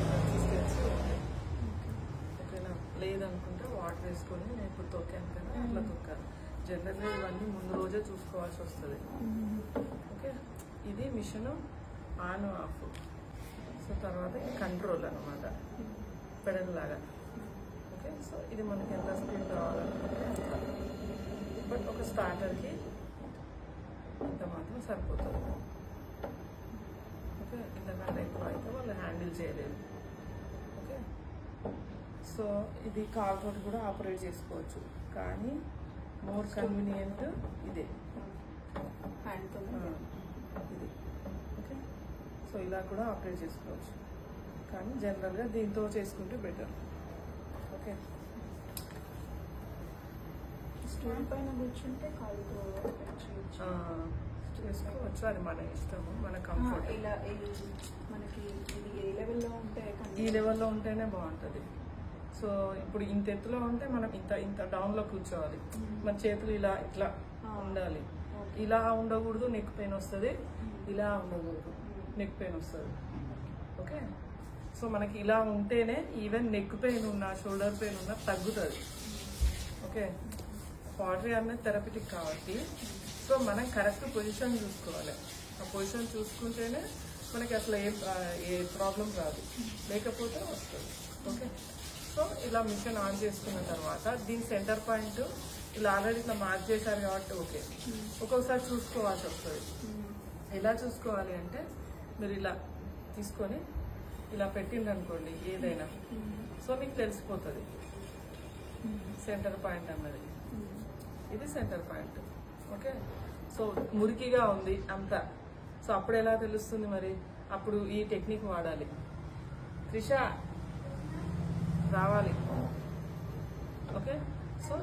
Consistency ఉంది. ఓకేనా? లేదనుకుంటే వాటర్ వేసుకొని నేను ఇప్పుడు తొక్కాను కదా అట్లా తొక్కాను. జనరల్గా ఇవన్నీ ముందు రోజే చూసుకోవాల్సి వస్తుంది. ఓకే, ఇది మిషన్ ఆన్ ఆఫ్. సో తర్వాత కంట్రోల్ అనమాట, పెడల్ లాగా. ఓకే, సో ఇది మనకి ఎంత స్పీడ్ కావాలనుకుంటే అంత. బట్ ఒక స్టార్టర్కి ఇంత మాత్రం సరిపోతుంది. ఓకే, ఇంతకంటే ఎక్కువ అయితే వాళ్ళు హ్యాండిల్ చేయలేదు. ఓకే, సో ఇది కాల్తో కూడా ఆపరేట్ చేసుకోవచ్చు, కానీ మోర్ కన్వీనియంట్ ఇదే హ్యాండ్తో ఇది. ఓకే, సో ఇలా కూడా ఆపరేట్ చేసుకోవచ్చు, కానీ జనరల్గా దీంతో చేసుకుంటే బెటర్. ఓకే, స్టూల్ పైన కూర్చుంటే కాలుతో చేసుకోవచ్చు, అది మన ఇష్టము, మన కంఫర్ట్. ఇలా మనకి ఇది ఏ లెవెల్లో ఉంటే ఈ లెవెల్లో ఉంటేనే బాగుంటుంది. సో ఇప్పుడు ఇంత ఎత్తులో ఉంటే మనం ఇంత డౌన్లో కూర్చోవాలి, మన చేతులు ఇలా ఇట్లా ఉండాలి. ఇలా ఉండకూడదు, నెక్ పెయిన్ వస్తుంది. ఇలా ఉండకూడదు, నెక్ పెయిన్ వస్తుంది. ఓకే, సో మనకి ఇలా ఉంటేనే ఈవెన్ నెక్ పెయిన్ ఉన్నా షోల్డర్ పెయిన్ ఉన్నా తగ్గుతుంది. ఓకే, పాటరీ అనేది థెరపటిక్ కాబట్టి సో మనం కరెక్ట్ పొజిషన్ చూసుకోవాలి. ఆ పొజిషన్ చూసుకుంటేనే మనకి అసలు ఏ ప్రాబ్లం రాదు, లేకపోతే వస్తుంది. ఓకే, సో ఇలా మిషన్ ఆన్ చేసుకున్న తర్వాత దీని సెంటర్ పాయింట్ ఇలా ఆల్రెడీ ఇట్లా మార్క్ చేశారు కాబట్టి ఓకే. ఒక్కొక్కసారి చూసుకోవాల్సి వస్తుంది. ఎలా చూసుకోవాలి అంటే మీరు ఇలా తీసుకొని ఇలా పెట్టిందనుకోండి ఏదైనా, సో మీకు తెలిసిపోతుంది సెంటర్ పాయింట్ అన్నది. ఇది సెంటర్ పాయింట్. ఓకే, సో మురికిగా ఉంది అంతా, సో అప్పుడు ఎలా తెలుస్తుంది మరి? అప్పుడు ఈ టెక్నిక్ వాడాలి. త్రిష రావాలి. ఓకే, సో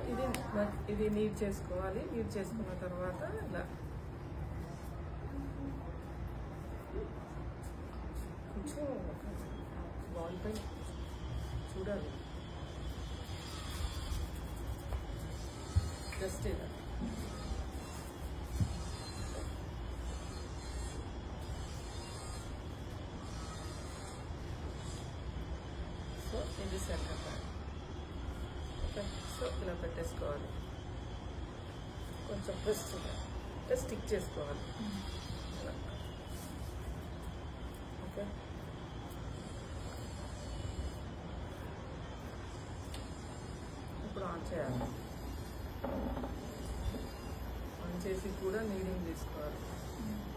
ఇది నీట్ చేసుకోవాలి. నీట్ చేసుకున్న తర్వాత ఇలా కొంచెం బాల్ పై చూడాలి, జస్ట్ ఇలా. సో ఇది సెంటర్ పాయింట్. ఓకే, సో ఇలా పెట్టేసుకోవాలి. కొంచెం ప్రెస్ చేయాలి, స్టిక్ చేసుకోవాలి ఇలా. ఓకే, ఇప్పుడు ఆన్ చేయాలి. ఆన్ చేసి కూడా నీడింగ్ తీసుకోవాలి.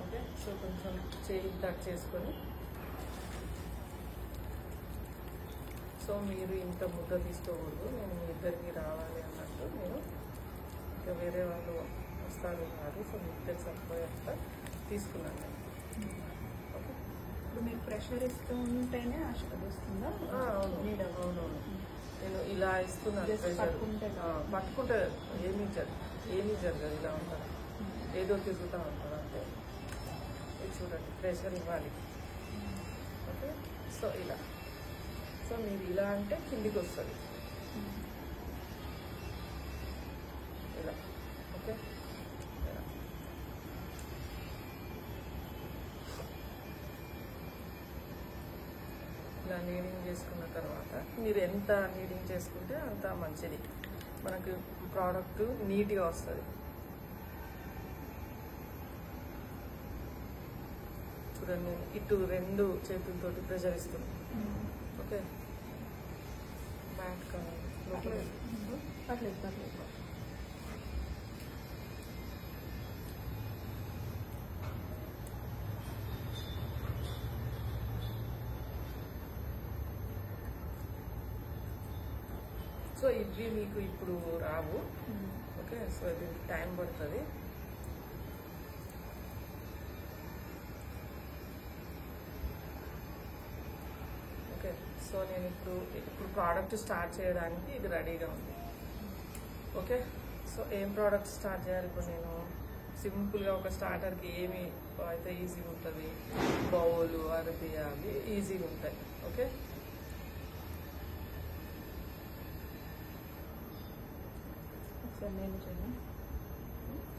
ఓకే, సో కొంచెం చేయి టచ్ చేసుకొని, సో మీరు ఇంత ముద్ద తీసుకోకూడదు, నేను మీ ఇద్దరికి రావాలి అన్నట్టు నేను ఇంకా వేరే వాళ్ళు వస్తారు కాదు, సో మీ ఇద్దరు సరిపోయేంత తీసుకున్నాను నేను. ఓకే, ఇప్పుడు మీరు ప్రెషర్ ఇస్తూ ఉంటేనే అది వస్తుందా? అవునవును, నేను ఇలా ఇస్తున్నాను. పట్టుకుంటే ఏమీ జరగదు, ఇలా ఉంటుంది, ఏదో తిరుగుతూ ఉంటుంది అంతే. ఇది చూడండి, ప్రెషర్ ఇవ్వాలి. ఓకే, సో ఇలా, సో మీరు ఇలా అంటే కిందికి వస్తుంది ఇలా. ఓకే, ఇలా నీడింగ్ చేసుకున్న తర్వాత మీరు ఎంత నీడింగ్ చేసుకుంటే అంత మంచిది, మనకు ప్రోడక్ట్ నీట్గా వస్తుంది. చూడండి, నేను ఇటు 2 చేతులతోటి ప్రెషర్ ఇస్తున్నాను. ఓకే, బ్యాట్ కావాలి లోపల. పర్లేదు. సో ఇవి మీకు ఇప్పుడు రావు. ఓకే, సో దీనికి టైం పడుతుంది. ఓకే, సో నేను ఇప్పుడు ప్రోడక్ట్ స్టార్ట్ చేయడానికి ఇది రెడీగా ఉంది. ఓకే, సో ఏం ప్రోడక్ట్ స్టార్ట్ చేయాలి ఇప్పుడు? నేను సింపుల్గా ఒక స్టార్టర్కి ఏమి అయితే ఈజీగా ఉంటుంది, బౌలు అరబి అవి ఈజీగా ఉంటాయి. ఓకే, నేను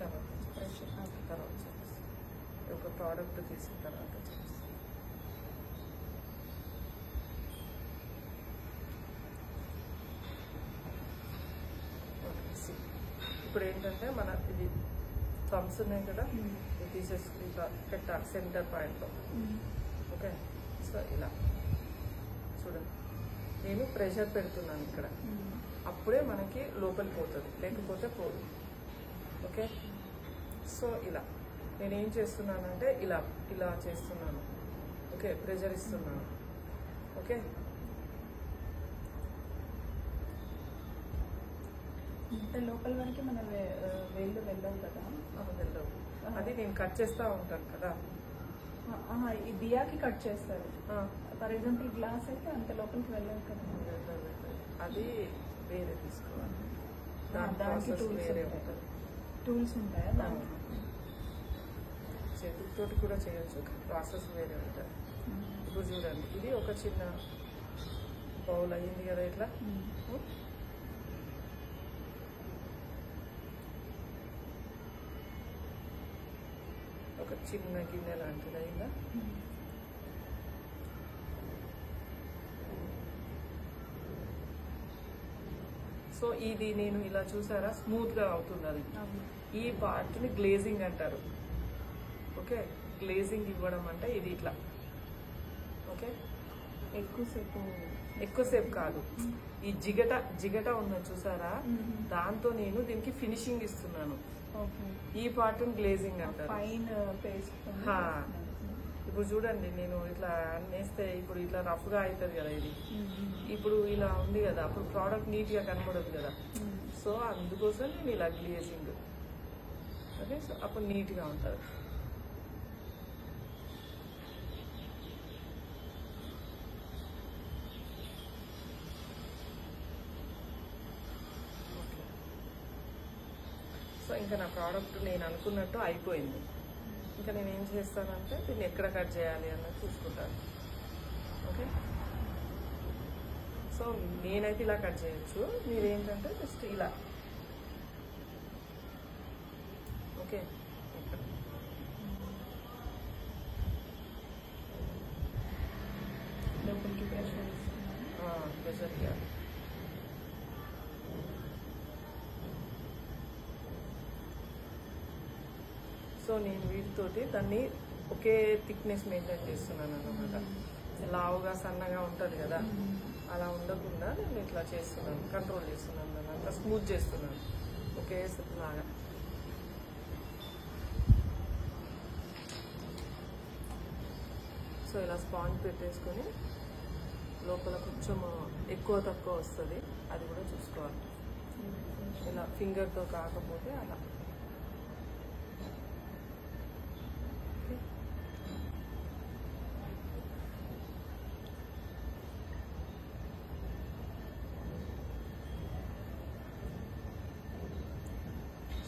తర్వాత ఒక ప్రోడక్ట్ తీసిన తర్వాత ఇప్పుడు ఏంటంటే మన ఇది థమ్స్ ఉన్నాయి కదా, ఇది తీసేసి ఇట్లా పెట్టాలి సెంటర్ పాయింట్లో. ఓకే, సో ఇలా చూడండి, నేను ప్రెషర్ పెడుతున్నాను ఇక్కడ, అప్పుడే మనకి లోపలికి పోతుంది, లేకపోతే పోదు. ఓకే, సో ఇలా నేనేం చేస్తున్నానంటే ఇలా ఇలా చేస్తున్నాను. ఓకే, ప్రెషర్ ఇస్తున్నాను. ఓకే, అంటే లోపల వరకు మన వేళ్ళు వెళ్ళవు కదా. వెళ్ళవు, అది నేను కట్ చేస్తూ ఉంటాను కదా. ఈ బియాకి కట్ చేస్తారు. ఫర్ ఎగ్జాంపుల్ గ్లాస్ అయితే అంత లోపలికి వెళ్ళవు కదా. అది వేరే తీసుకోవాలి, దానికి టూల్స్ వేరే ఉంటుంది. టూల్స్ ఉంటాయా దానికి? చేతితోటి కూడా చేయొచ్చు, ప్రాసెస్ వేరే ఉంటుంది. ఇప్పుడు చూడండి, ఇది ఒక చిన్న బౌల్ అయ్యింది కదా ఇట్లా. ఒక చిన్న గిన్నె లాంటిది అయిందా. సో ఇది నేను ఇలా చూసారా, స్మూత్ గా అవుతుంది. అది ఈ పార్ట్ ని గ్లేజింగ్ అంటారు. ఓకే, గ్లేజింగ్ ఇవ్వడం అంటే ఇది ఇట్లా. ఓకే, ఎక్కువసేపు కాదు, ఈ జిగట ఉన్నది చూసారా, దాంతో నేను దీనికి ఫినిషింగ్ ఇస్తున్నాను. ఈ పార్ట్ గ్లేజింగ్ అంటారు. ఇప్పుడు చూడండి, నేను ఇట్లా అన్నేస్తే ఇప్పుడు ఇట్లా రఫ్ గా అవుతుంది కదా ఇది. ఇప్పుడు ఇలా ఉంది కదా, అప్పుడు ప్రోడక్ట్ నీట్ గా కనబడదు కదా. సో అందుకోసం నేను ఇలా గ్లేజింగ్. ఓకే, సో అప్పుడు నీట్ గా ఉంటుంది. సో ఇంకా నా ప్రోడక్ట్ నేను అనుకున్నట్టు అయిపోయింది. ఇంకా నేను ఏం చేస్తానంటే దీన్ని ఎక్కడ కట్ చేయాలి అన్నది చూసుకుంటాను. ఓకే, సో నేనైతే ఇలా కట్ చేయొచ్చు, మీరేంటంటే జస్ట్ ఇలా. ఓకే, ఇక్కడ లోపలికి ప్రెషర్ ఇవ్వాలి. సో నేను వీటితోటి దాన్ని ఒకే థిక్నెస్ మెయింటైన్ చేస్తున్నాను అన్నమాట. లావుగా సన్నగా ఉంటుంది కదా, అలా ఉండకుండా నేను ఇట్లా చేస్తున్నాను, కంట్రోల్ చేస్తున్నాను, నన్ను అంతా స్మూత్ చేస్తున్నాను ఒకే లాగా. సో ఇలా స్పాంజ్ పెట్టేసుకొని లోపల కొంచెం ఎక్కువ తక్కువ వస్తుంది, అది కూడా చూసుకోవాలి. ఇలా ఫింగర్తో కాకపోతే అలా.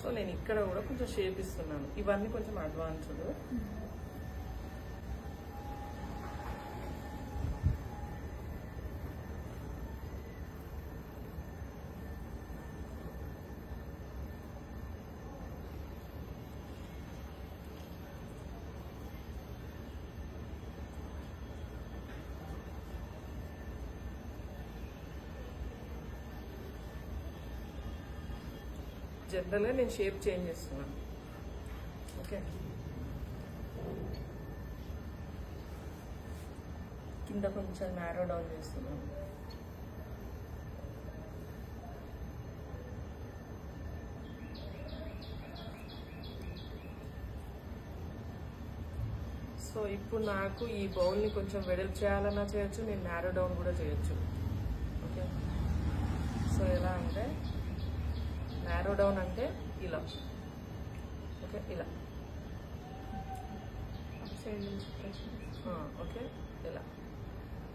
సో నేను ఇక్కడ కూడా కొంచెం షేప్ ఇస్తున్నాను. ఇవన్నీ కొంచెం అడ్వాన్స్డ్. జనరల్గా నేను షేప్ చేంజ్ చేస్తున్నాను. ఓకే, కింద కొంచెం నారో డౌన్ చేస్తున్నాను. సో ఇప్పుడు నాకు ఈ బౌల్ని కొంచెం వెడల్పు చేయాలన్నా చేయొచ్చు, నేను నారో డౌన్ కూడా చేయొచ్చు. ఓకే, సో ఎలా అంటే నారో డౌన్ అంటే ఇలా. ఓకే, ఇలా. ఓకే, ఇలా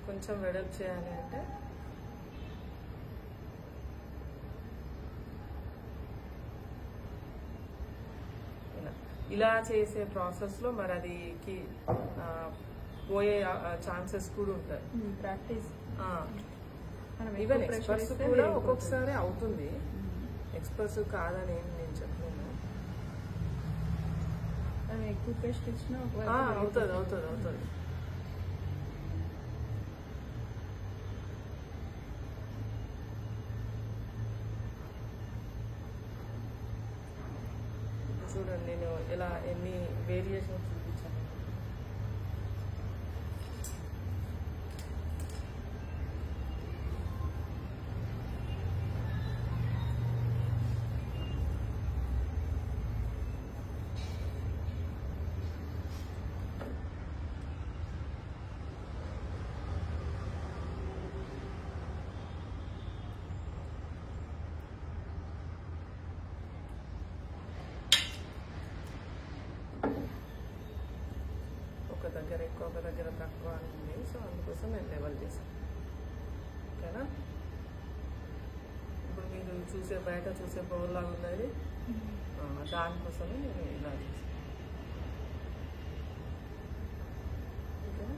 కొంచెం వెడల్పు చేయాలి అంటే ఇలా చేసే ప్రాసెస్లో మరి అది పోయే ఛాన్సెస్ కూడా ఉంటాయి. ప్రాక్టీస్ ఈవెన్ ఎక్స్పర్ట్స్ కూడా ఒక్కొక్కసారి అవుతుంది. ఎక్స్పర్ట్స్ కాదని నేను చెప్పలేను. ఎక్కువ పేస్ట్ ఇచ్చినా అవుతుంది అవుతుంది అవుతుంది. ఇలా ఎన్ని వేరియేషన్స్ చూపించాను. ఒక దగ్గర ఎక్కువ ఒక దగ్గర తక్కువ అని ఉంది. సో అందుకోసం నేను లెవెల్ చేశాను. ఓకేనా? ఇప్పుడు మీరు చూసే బయట చూసే బౌల్ లాగా ఉన్నది, దానికోసమే నేను ఇలా చేశాను. ఓకేనా?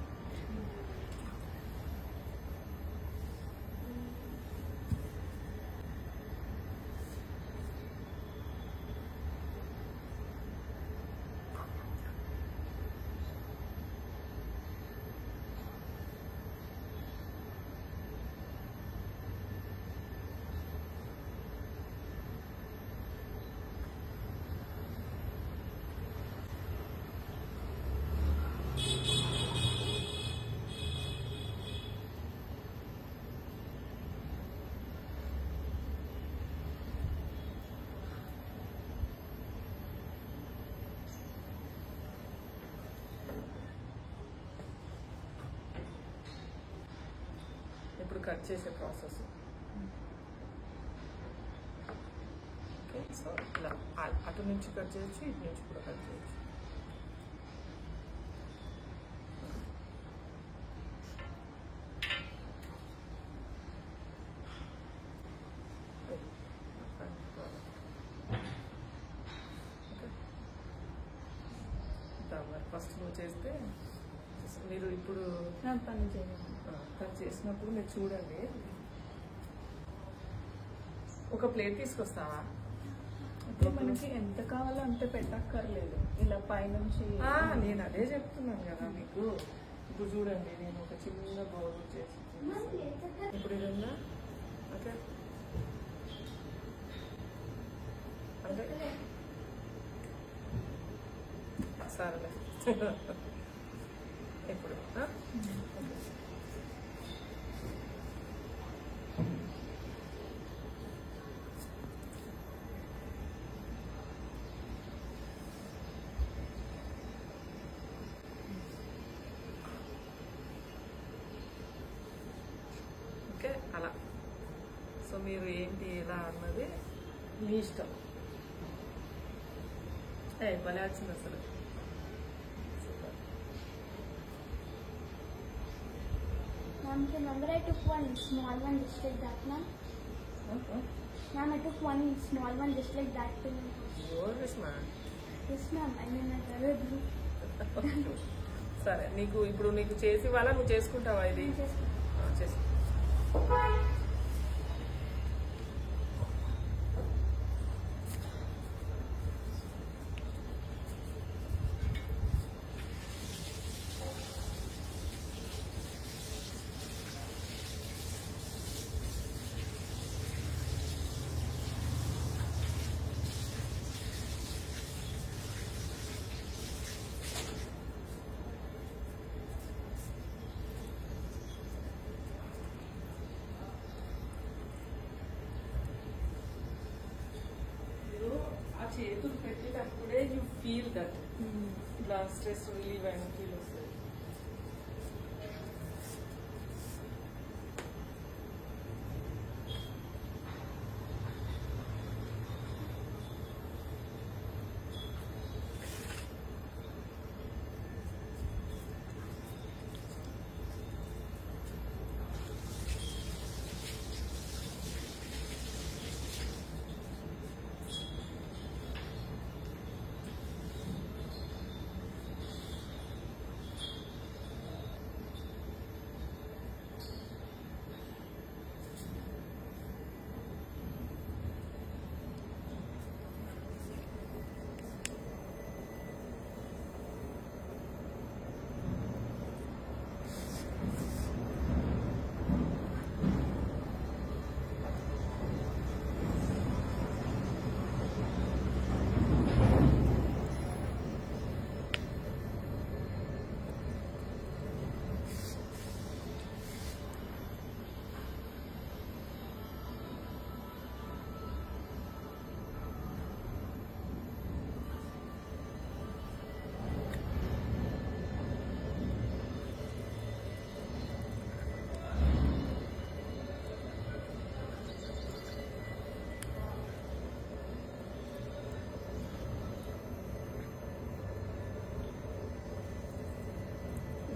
ఇప్పుడు కట్ చేసే ప్రాసెస్. ఓకే, సో ఇలా అటు నుంచి కట్ చేయొచ్చు, ఇటు నుంచి కూడా కట్ చేయొచ్చు. ఫస్ట్ నువ్వు చేస్తే మీరు ఇప్పుడు పని చేయాలి. తను చేసినప్పుడు మీరు చూడండి. ఒక ప్లేట్ తీసుకొస్తావా? అంటే మనకి ఎంత కావాలో అంత పెట్టక్కర్లేదు, ఇలా పైనుంచి. నేను అదే చెప్తున్నాను కదా మీకు. ఇప్పుడు చూడండి, నేను ఒక చిన్న బౌల్ చేసి ఇప్పుడు ఇది ఉందా? ఓకే, అంటే సరేలే. ఇప్పుడు ఓకే, అలా. సో మీరు ఏంటి ఎలా అన్నది మీ ఇష్టం. భలే వచ్చింది అసలు. Ma'am, remember I took one small one just like that, ma'am? Ma'am, I took one small one just like that thing. Yours, ma'am. Yes, ma'am. I mean, I never do. సరే, నీకు ఇప్పుడు నీకు చేసి వాళ్ళ నువ్వు చేసుకుంటావా ఇది? చేసి చేతులు పెట్టేటప్పుడే యూ ఫీల్ దట్ ఇట్లా స్ట్రెస్ రిలీవ్ అయిన ఫీల్ వస్తుంది.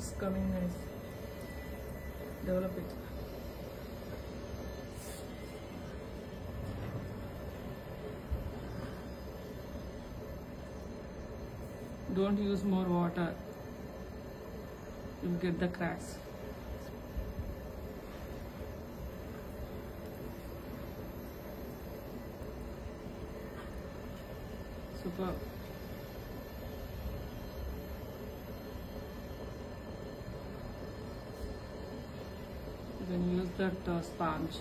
It's coming nice. Develop it. Don't use more water. You'll get the cracks. Super. You can use that sponge.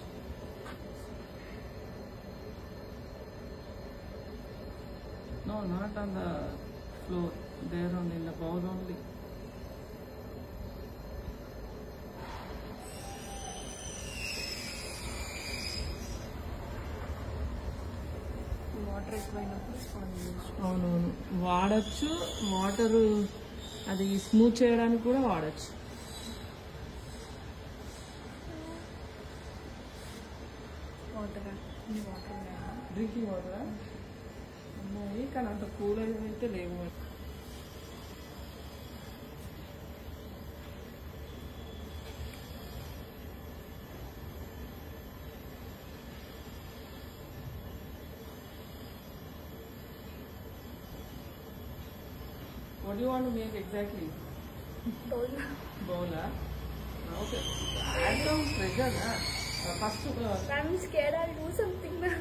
No, not on the floor. There only, in the bowl only. Water ఎక్కువైనప్పుడు sponge use అవునవును వాడచ్చు. Water అది smooth చేయడానికి కూడా వాడచ్చు. Water water ఉన్నాయా? Drinking వాటరా ఉన్నాయి, కానీ అంత కూల్ అయితే లేవు. What do you want to make exactly? Bowl. Bowl, huh? Okay. Add some pressure, huh? First, I'm scared I'll do something now.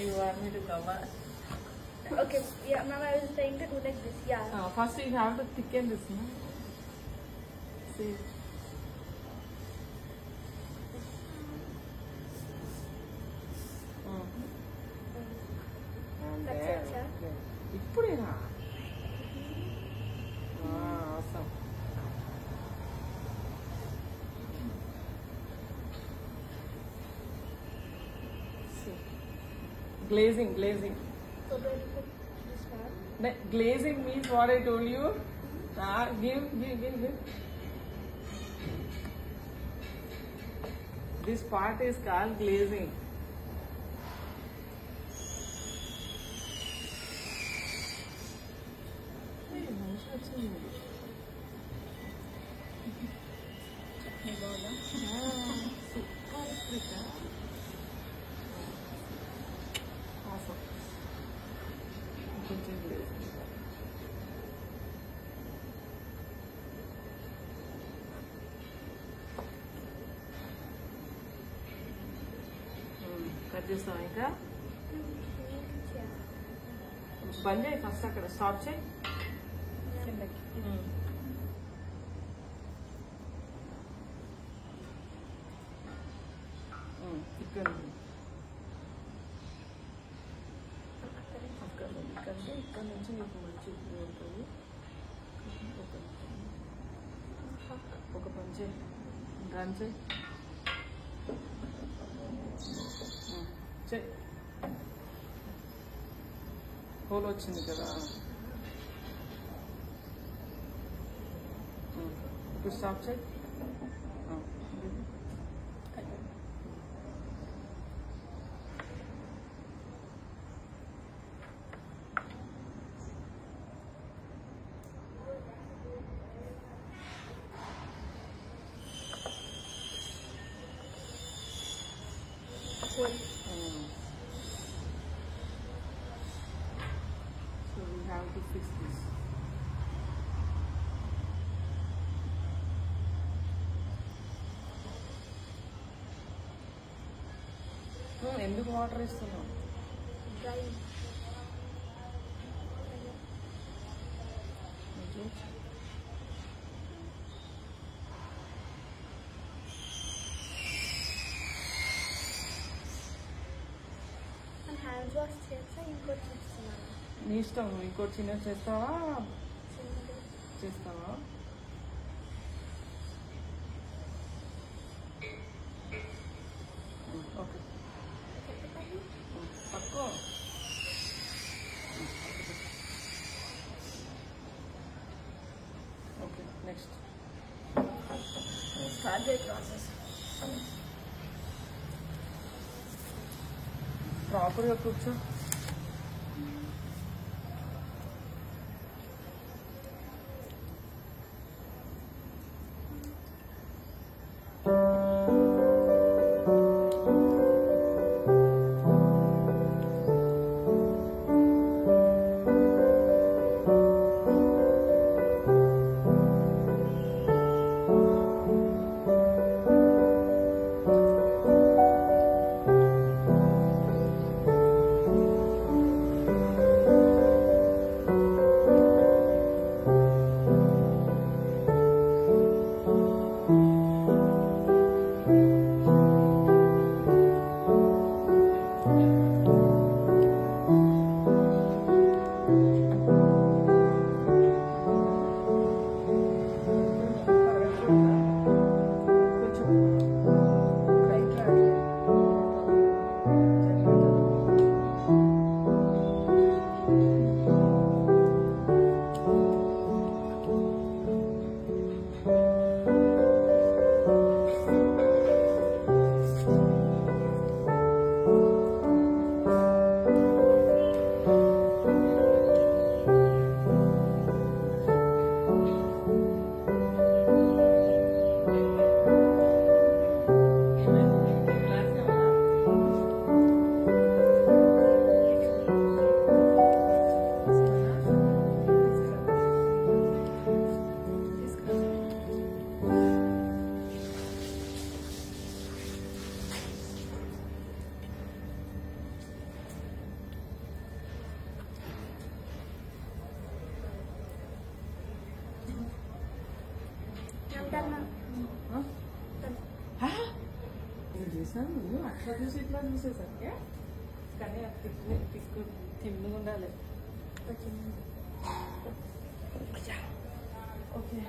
you want me to cover? Okay, yeah, now I was trying to do like this, yeah. First, you have to thicken this, no? See. That's it, sir. ఇప్పుడేనా? Awesome. Glazing. So do I put this one? Glazing means what I told you. Give. This part is called glazing. Chutney బాగా Awesome. కొంచెం glazing. Cut చేస్తాం ఇంకా. బంద్ చేయి first, అక్కడ stop చేయి. కిందకి ఇక్కడ ఇక్కడ నుంచి నీకు మంచి ఉంటుంది. ఒక పని చేయి, రన్ చేయి. చెయ్. హోల్ వచ్చింది కదా, ఇప్పుడు స్టాప్ చేయి. Cool. So we have to fix this. ఎందుకు వాటర్ ఇస్తున్నావు? Dry. And hands wash చేస్తా ఇంకోటి చేస్తున్నాను. నీ ఇష్టం, నువ్వు ఇంకోటి చిన్న చేస్తావా చేస్తావా? ఓకే పక్కో. ఓకే నెక్స్ట్ స్టార్ట్ చేయ ప్రాసెస్. ప్రాపర్గా కూర్చో. తన నేను చూసాను నువ్వు అట్లా చూసి ఇట్లా చూసేసరికి కానీ ఆ తిక్కు తిమ్ము ఉండాలి. ఓకే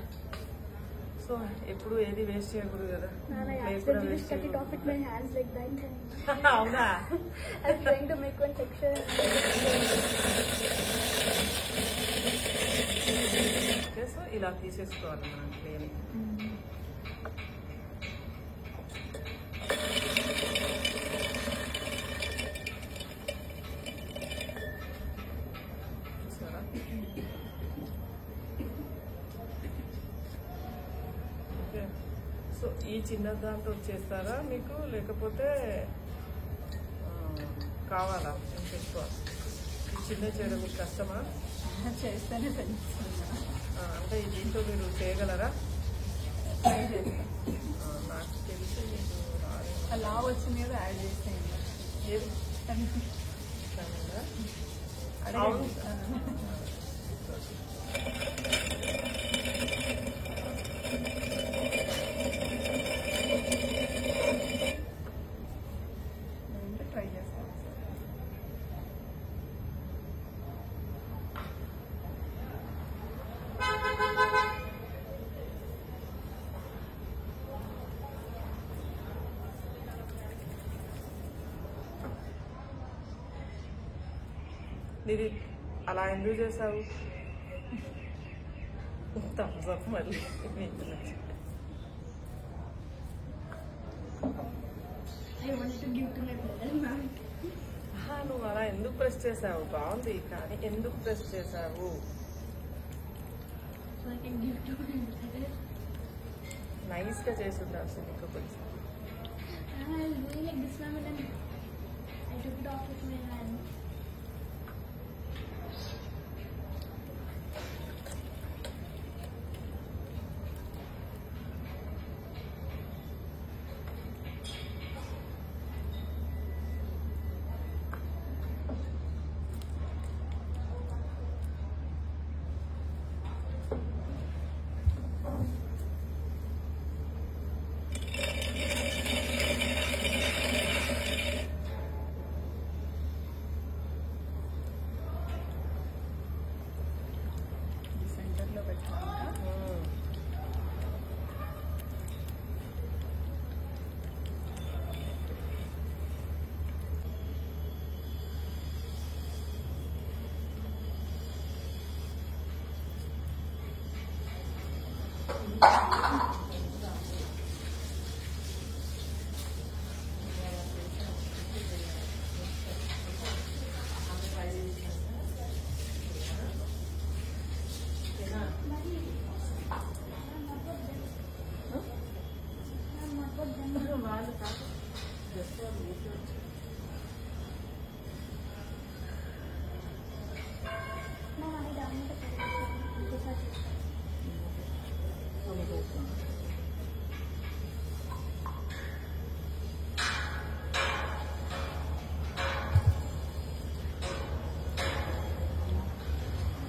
సో ఎప్పుడు ఏది వేస్ట్ చేయకూడదు కదా. Nana, I Plate కూడా accidentally waste cut it చేయకూడదు. off with my hands like that. అవునా? I was trying to make one texture. Okay so ఇలా తీసేసుకోవాలి మనం క్లీన్. చూసారా? ఓకే సో ఈ చిన్న దాంట్లో చేస్తారా మీకు లేకపోతే కావాలా ఎంత ఎక్కువ? ఈ చిన్న చేయడం మీకు కష్టమా? చేస్తేనే తెలుస్తుంది. అంటే దీంతో మీరు చేయగలరా? ట్రై చేస్తాను. నాకు తెలిసి మీకు రాలేదు. అలా వచ్చింది కదా యాడ్ చేసేయండి. ఏది కావాలా? అడగండి. అంటే ట్రై చేస్తాను. ఇది అలా ఎందుకు చేసావు? థమ్స్ అప్ మళ్ళీ I wanted to give to my brother, ma'am. నువ్వు అలా ఎందుకు ప్రెస్ చేసావు? బాగుంది కానీ ఎందుకు ప్రెస్ చేసావు? So I can give to my brother. Nice గా చేసి ఉండాల్సింది ఇంకా కొంచెం. And I was doing like this, ma'am, and then I took it off with my hand. సెంటర్లో పెట్టాక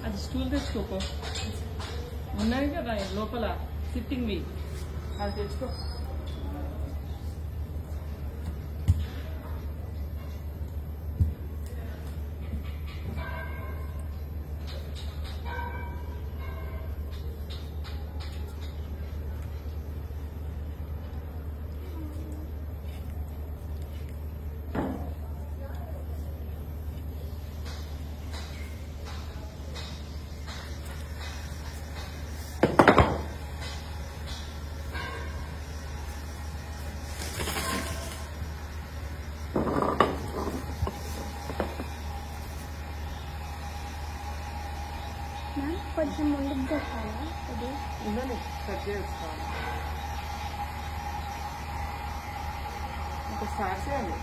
అది స్టూల్ తెచ్చుకోపో. ఉన్నాయి కదా లోపల సిట్టింగ్వి, అది తెచ్చుకో. Ma'am, కొంచెం ముందుకు పెట్టాలా ఇది? ఉందని కట్ చేసుకోవాలి. ఇంకా స్టార్ట్ చేయాలి.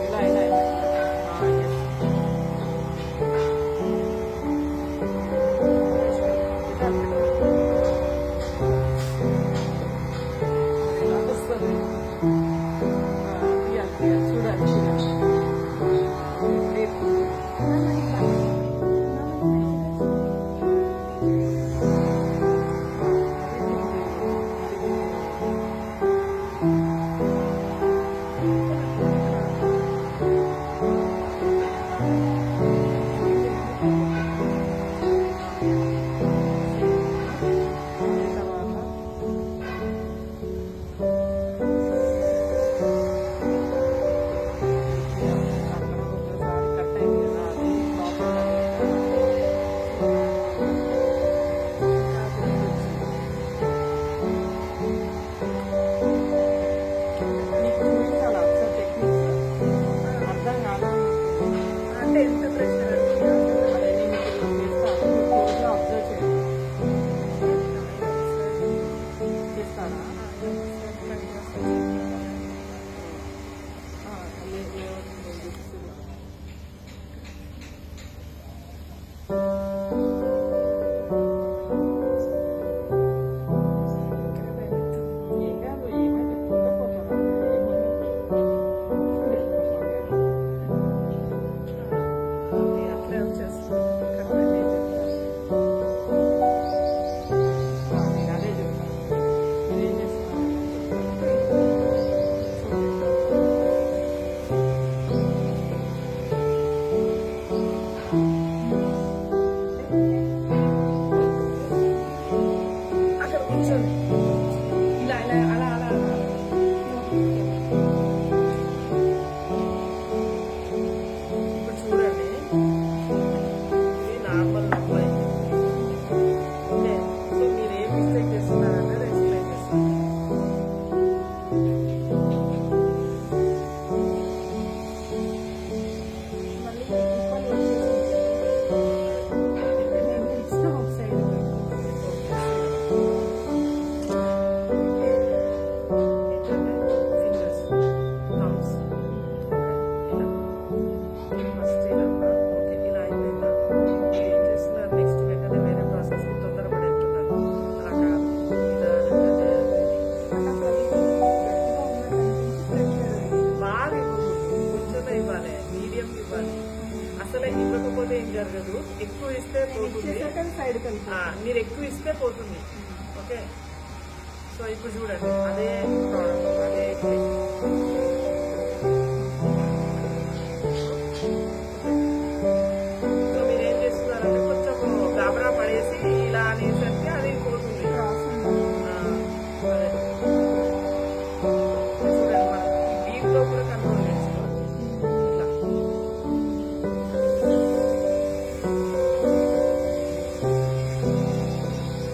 ఇలా ఇలా ఇలా. అంటే ఎంత ప్రెషర్ అదే నేను ఇప్పుడు చేస్తాను, క్లోజ్గా అబ్జర్వ్ చేయండి. చేస్తారా? ఏం కాదు, ఏమైతే పోతారా? అట్లే వచ్చేస్తుంది కరెక్ట్ నేను అదే చెప్తాను. మీరేం చేస్తున్నారు? అక్కడ కూర్చోండి ఇలా ఇలా అలా అలా అలా ఇప్పుడు చూడండి, ఇది నార్మల్ అబ్బాయి. ఓకే, సో మీరు ఏం మిస్టేక్ చేస్తున్నారనేది ఎక్స్ప్లెయిన్ చేస్తాను. మళ్ళీ ఈక్వల్ వచ్చేసింది నేను ఇచ్చిన ఒక సైడ్ ఫింగర్స్, థమ్స్, ఇలా ఫస్ట్ ఇలా. ఓకే, ఇలా అయిపోయిందా? మీరు ఏం చేస్తున్నారు? నెక్స్ట్ వెంటనే వేరే ప్రాసెస్ తొందరపడి వెళ్తున్నారు. అలా కాదు, నిదానంగా చేయాలి. నాకు అది గట్టిగా ఉన్నట్టు అనిపించి ప్రెషర్ బాగా ఇవ్వకూడదు, కొంచెమే ఇవ్వాలి, మీడియం ఇవ్వాలి. అసలే ఇవ్వకపోతే ఏం జరగదు, ఎక్కువ ఇస్తే పోతుంది. ఇచ్చేసాక సైడ్ కలిపి మీరు ఎక్కువ ఇస్తే పోతుంది. ఓకే, సో ఇప్పుడు చూడండి, అదే ప్రోడక్ట్, అదే సో మీరు ఏం చేస్తున్నారంటే కొంచెం గాబరా పడేసి ఇలా అనేసరికి అది పోతుంది. క్రాస్ ఉంది అదే చూడండి, మనం దీంట్లో కూడా కంట్రోల్ చేసుకోవచ్చు. ఇలా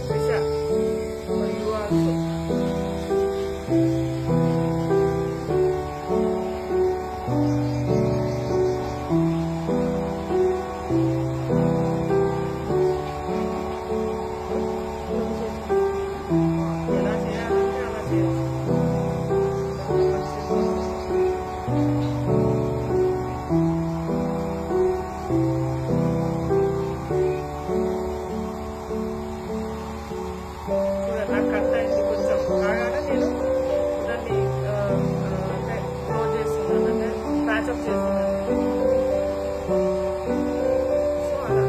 Trisha, for you also. ఎలా చేయాలంటే అలా చేయొచ్చు. చూడండి, నాకు కట్ అయింది కొంచెం. కాగానే నేను దాన్ని అంటే క్లోజ్ చేస్తున్నాను, అంటే ప్యాచప్ చేస్తున్నాను. సో అలా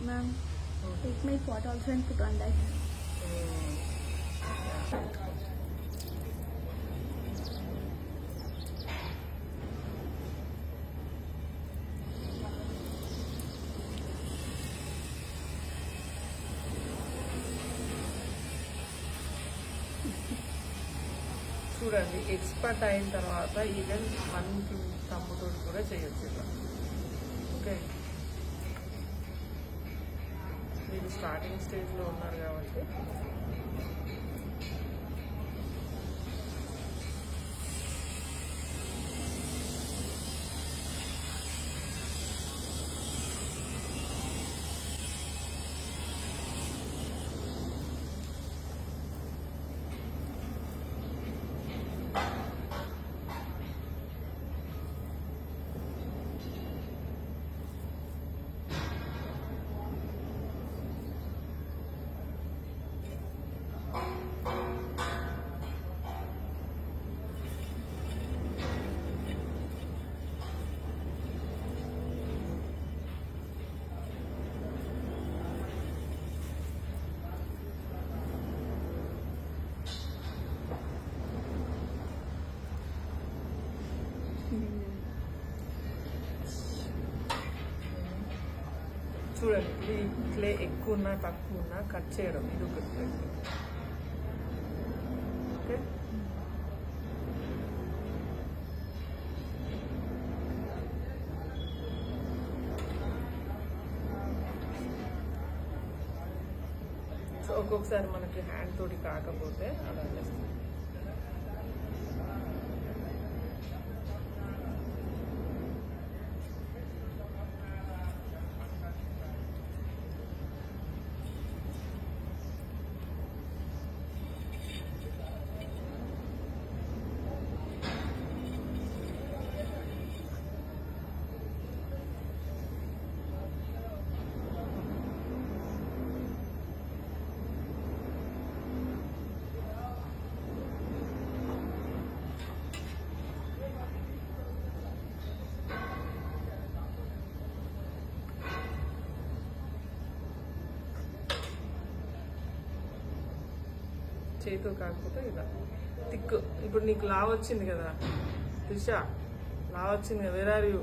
Ma'am, take my pot also and put on that. చూడండి, ఎక్స్పర్ట్ అయిన తర్వాత ఈవెన్ మనకి తమ్ముతో కూడా చేయొచ్చు ఇలా. ఓకే, మీరు స్టార్టింగ్ స్టేజ్లో ఉన్నారు కాబట్టి చూడండి ఇది క్లే ఎక్కువ ఉన్నా తక్కువ ఉన్నా కట్ చేయడం ఇది ఒక టెక్నిక్. ఓకే సో ఒక్కొక్కసారి మనకి హ్యాండ్ తోటి కాకపోతే అలా చేస్తాం. చేతితో కాకపోతే ఇలా థిక్. ఇప్పుడు నీకు లావ్ వచ్చింది కదా త్రిష, లావ్ వచ్చింది కదా, where are you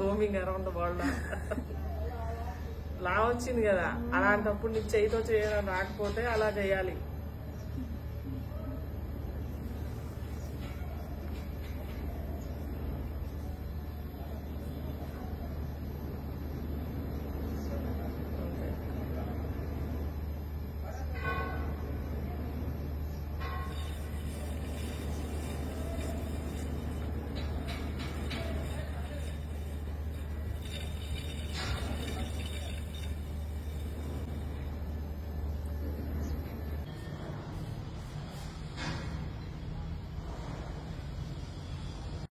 roaming around the world. Love వచ్చింది కదా, అలాంటప్పుడు నీకు చేతితో చేయడం రాకపోతే అలా చేయాలి.